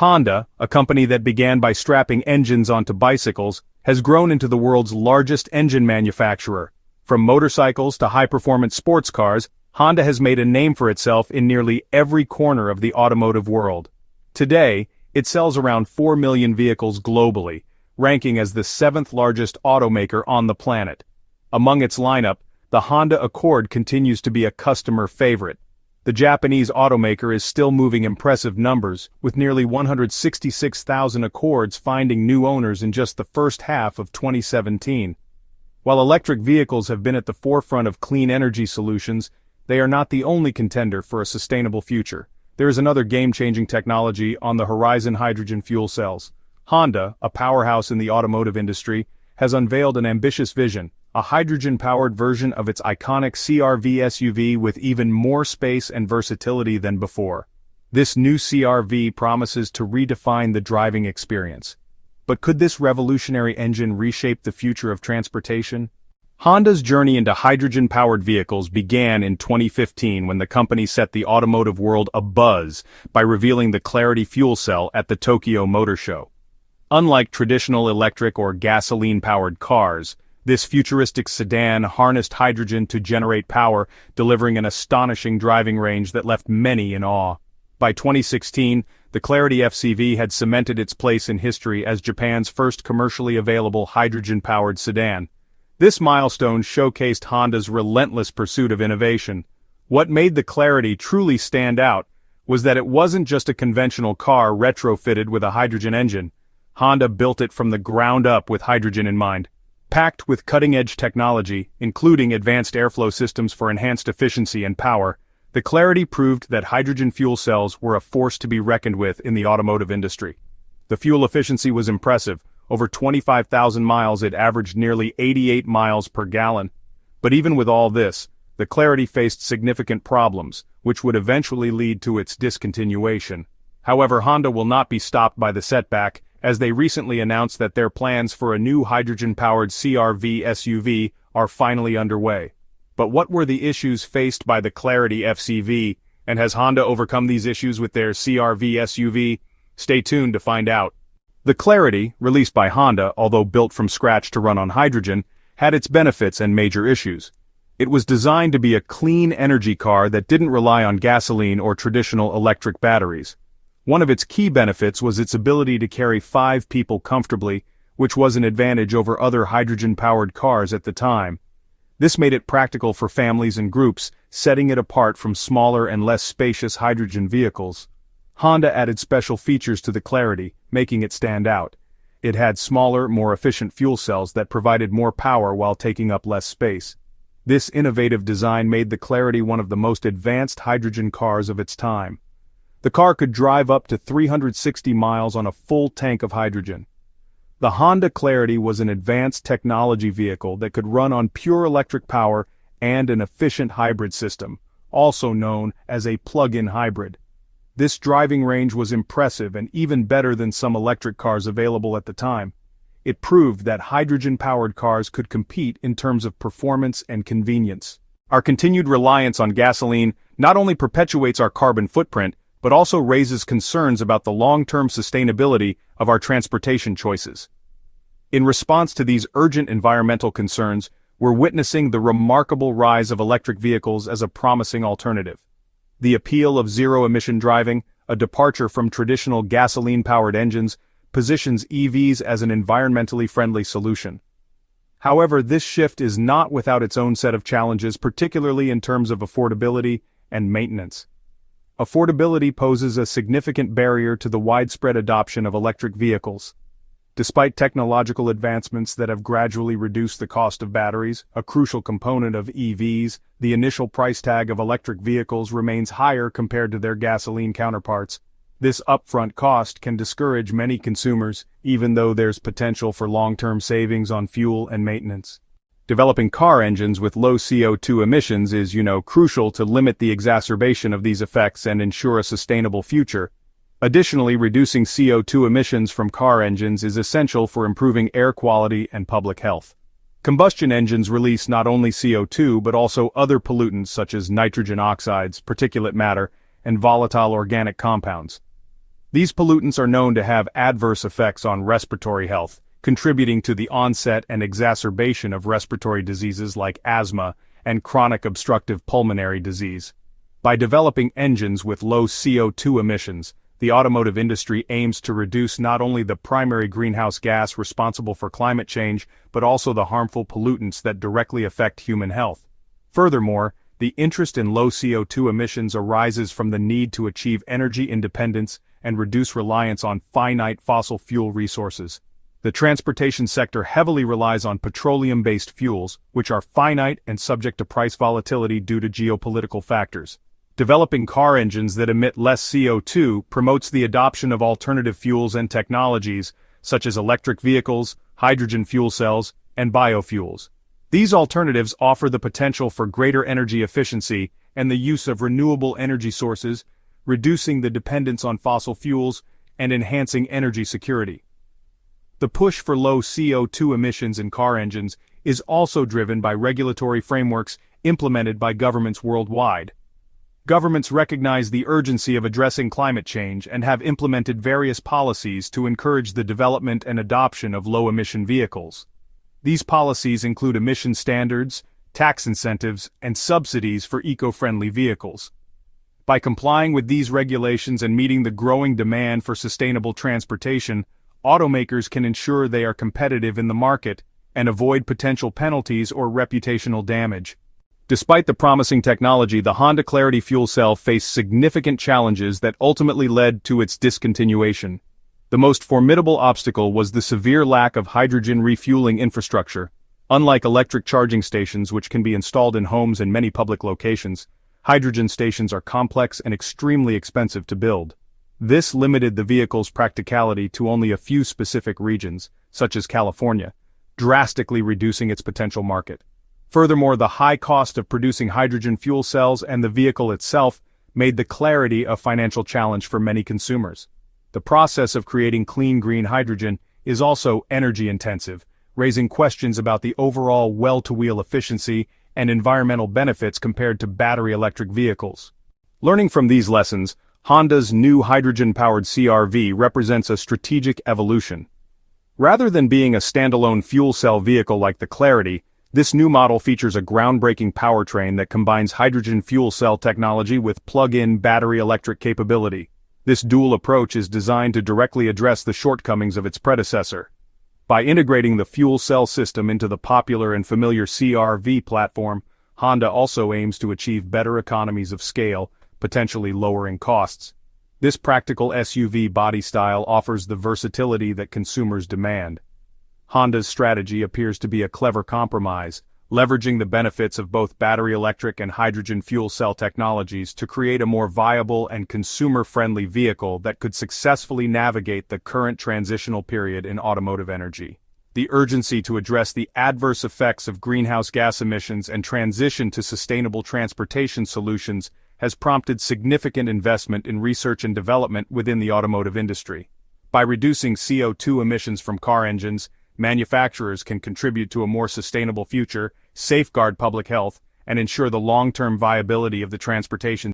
Honda, a company that began by strapping engines onto bicycles, has grown into the world's largest engine manufacturer. From motorcycles to high-performance sports cars, Honda has made a name for itself in nearly every corner of the automotive world. Today, it sells around 4 million vehicles globally, ranking as the 7th largest automaker on the planet. Among its lineup, the Honda Accord continues to be a customer favorite. The Japanese automaker is still moving impressive numbers, with nearly 166,000 Accords finding new owners in just the first half of 2017. While electric vehicles have been at the forefront of clean energy solutions, they are not the only contender for a sustainable future. There is another game-changing technology on the horizon: hydrogen fuel cells. Honda, a powerhouse in the automotive industry, has unveiled an ambitious vision: a hydrogen-powered version of its iconic CR-V SUV with even more space and versatility than before. This new CR-V promises to redefine the driving experience. But could this revolutionary engine reshape the future of transportation? Honda's journey into hydrogen-powered vehicles began in 2015 when the company set the automotive world abuzz by revealing the Clarity fuel cell at the Tokyo Motor Show. Unlike traditional electric or gasoline-powered cars, this futuristic sedan harnessed hydrogen to generate power, delivering an astonishing driving range that left many in awe. By 2016, the Clarity FCV had cemented its place in history as Japan's first commercially available hydrogen-powered sedan. This milestone showcased Honda's relentless pursuit of innovation. What made the Clarity truly stand out was that it wasn't just a conventional car retrofitted with a hydrogen engine. Honda built it from the ground up with hydrogen in mind. Packed with cutting-edge technology, including advanced airflow systems for enhanced efficiency and power, the Clarity proved that hydrogen fuel cells were a force to be reckoned with in the automotive industry. The fuel efficiency was impressive. Over 25,000 miles it averaged nearly 88 miles per gallon. But even with all this, the Clarity faced significant problems, which would eventually lead to its discontinuation. However, Honda will not be stopped by the setback, as they recently announced that their plans for a new hydrogen-powered CR-V SUV are finally underway. But what were the issues faced by the Clarity FCV, and has Honda overcome these issues with their CR-V SUV? Stay tuned to find out. The Clarity, released by Honda, although built from scratch to run on hydrogen, had its benefits and major issues. It was designed to be a clean energy car that didn't rely on gasoline or traditional electric batteries. One of its key benefits was its ability to carry 5 people comfortably, which was an advantage over other hydrogen-powered cars at the time. This made it practical for families and groups, setting it apart from smaller and less spacious hydrogen vehicles. Honda added special features to the Clarity, making it stand out. It had smaller, more efficient fuel cells that provided more power while taking up less space. This innovative design made the Clarity one of the most advanced hydrogen cars of its time. The car could drive up to 360 miles on a full tank of hydrogen. The Honda Clarity was an advanced technology vehicle that could run on pure electric power and an efficient hybrid system, also known as a plug-in hybrid. This driving range was impressive and even better than some electric cars available at the time. It proved that hydrogen-powered cars could compete in terms of performance and convenience. Our continued reliance on gasoline not only perpetuates our carbon footprint, but also raises concerns about the long-term sustainability of our transportation choices. In response to these urgent environmental concerns, we're witnessing the remarkable rise of electric vehicles as a promising alternative. The appeal of zero-emission driving, a departure from traditional gasoline-powered engines, positions EVs as an environmentally friendly solution. However, this shift is not without its own set of challenges, particularly in terms of affordability and maintenance. Affordability poses a significant barrier to the widespread adoption of electric vehicles. Despite technological advancements that have gradually reduced the cost of batteries, a crucial component of EVs, the initial price tag of electric vehicles remains higher compared to their gasoline counterparts. This upfront cost can discourage many consumers, even though there's potential for long-term savings on fuel and maintenance. Developing car engines with low CO2 emissions is, crucial to limit the exacerbation of these effects and ensure a sustainable future. Additionally, reducing CO2 emissions from car engines is essential for improving air quality and public health. Combustion engines release not only CO2 but also other pollutants such as nitrogen oxides, particulate matter, and volatile organic compounds. These pollutants are known to have adverse effects on respiratory health, contributing to the onset and exacerbation of respiratory diseases like asthma and chronic obstructive pulmonary disease. By developing engines with low CO2 emissions, the automotive industry aims to reduce not only the primary greenhouse gas responsible for climate change, but also the harmful pollutants that directly affect human health. Furthermore, the interest in low CO2 emissions arises from the need to achieve energy independence and reduce reliance on finite fossil fuel resources. The transportation sector heavily relies on petroleum-based fuels, which are finite and subject to price volatility due to geopolitical factors. Developing car engines that emit less CO2 promotes the adoption of alternative fuels and technologies, such as electric vehicles, hydrogen fuel cells, and biofuels. These alternatives offer the potential for greater energy efficiency and the use of renewable energy sources, reducing the dependence on fossil fuels and enhancing energy security. The push for low CO2 emissions in car engines is also driven by regulatory frameworks implemented by governments worldwide. Governments recognize the urgency of addressing climate change and have implemented various policies to encourage the development and adoption of low-emission vehicles. These policies include emission standards, tax incentives, and subsidies for eco-friendly vehicles. By complying with these regulations and meeting the growing demand for sustainable transportation, automakers can ensure they are competitive in the market and avoid potential penalties or reputational damage. Despite the promising technology, the Honda Clarity fuel cell faced significant challenges that ultimately led to its discontinuation. The most formidable obstacle was the severe lack of hydrogen refueling infrastructure. Unlike electric charging stations, which can be installed in homes and many public locations, hydrogen stations are complex and extremely expensive to build. This limited the vehicle's practicality to only a few specific regions, such as California, drastically reducing its potential market. Furthermore, the high cost of producing hydrogen fuel cells and the vehicle itself made the Clarity a financial challenge for many consumers. The process of creating clean green hydrogen is also energy-intensive, raising questions about the overall well-to-wheel efficiency and environmental benefits compared to battery electric vehicles. Learning from these lessons, Honda's new hydrogen-powered CR-V represents a strategic evolution. Rather than being a standalone fuel cell vehicle like the Clarity, this new model features a groundbreaking powertrain that combines hydrogen fuel cell technology with plug-in battery electric capability. This dual approach is designed to directly address the shortcomings of its predecessor. By integrating the fuel cell system into the popular and familiar CR-V platform, Honda also aims to achieve better economies of scale, potentially lowering costs. This practical SUV body style offers the versatility that consumers demand. Honda's strategy appears to be a clever compromise, leveraging the benefits of both battery electric and hydrogen fuel cell technologies to create a more viable and consumer-friendly vehicle that could successfully navigate the current transitional period in automotive energy. The urgency to address the adverse effects of greenhouse gas emissions and transition to sustainable transportation solutions has prompted significant investment in research and development within the automotive industry. By reducing CO2 emissions from car engines, manufacturers can contribute to a more sustainable future, safeguard public health, and ensure the long-term viability of the transportation